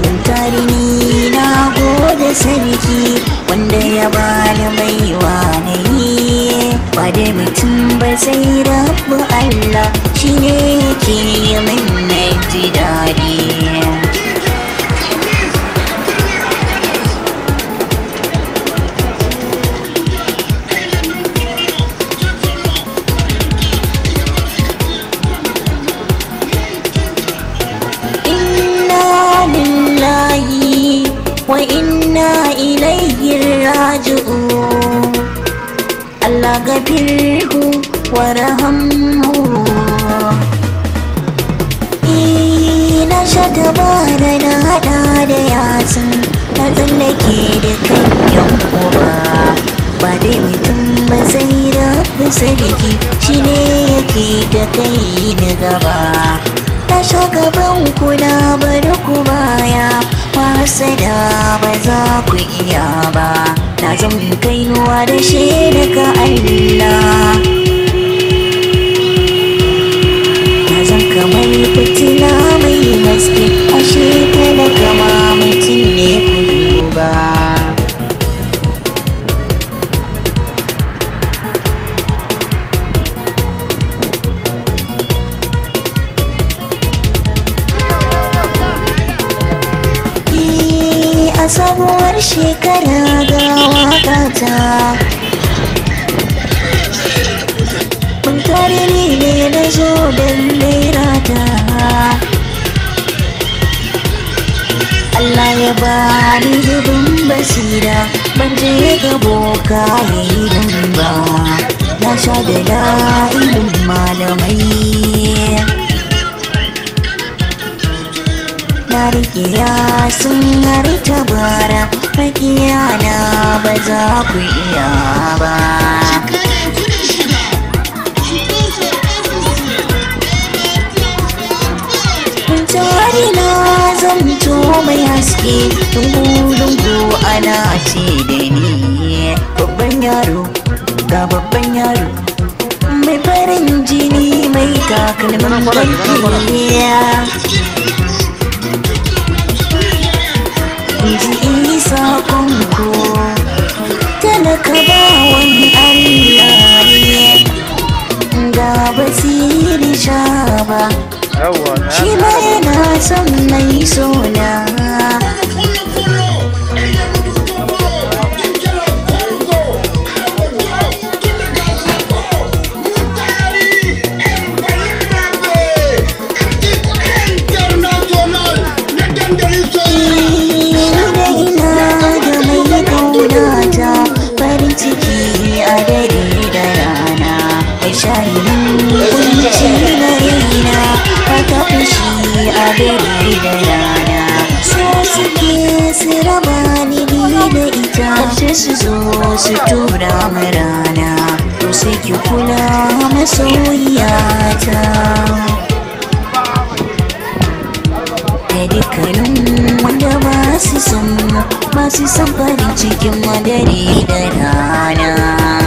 mun tari ni na gode sarki wanda ya bani baiwa na yi ba da mutum ba sai rabu Allah shine yake yi min na ji daɗi. Wa inna ilayhi raji'un. Allah gafirhu warhamhu. Ina sha tabara na hada da yasin na tsallake da kan yan uba ba dai mutum ba sai rabu sarki shine yake da kai ni gaba. Na sha gaban ku na bar ku baya masada ba za ku iya ba na zan kainuwa da shi daga Allah. Na zan kamar fitila mai haske ashe kada kama mutum ne ku duba. Sabuwar shekara ga wakata mun tare ne na zo don lerata. Allah ya bani zubin basira ban je ga boka yayin ba na sha da la'ilin malamai na rike sun har tabara makiya na ba za ku iya ba. Tari na zanto mai haske lungu-lungu ana ce da ni babban yaro ga babban yaro mai farin jini mai takalmin bakiya. Ji isa kunku talaka bawan Allah ne ga basiri shaba shi ma yana son mai sona. Su zo su tura rana to sai ki kula masoyiyata da dukkanin wanda ba su son farin cikin madare da rana.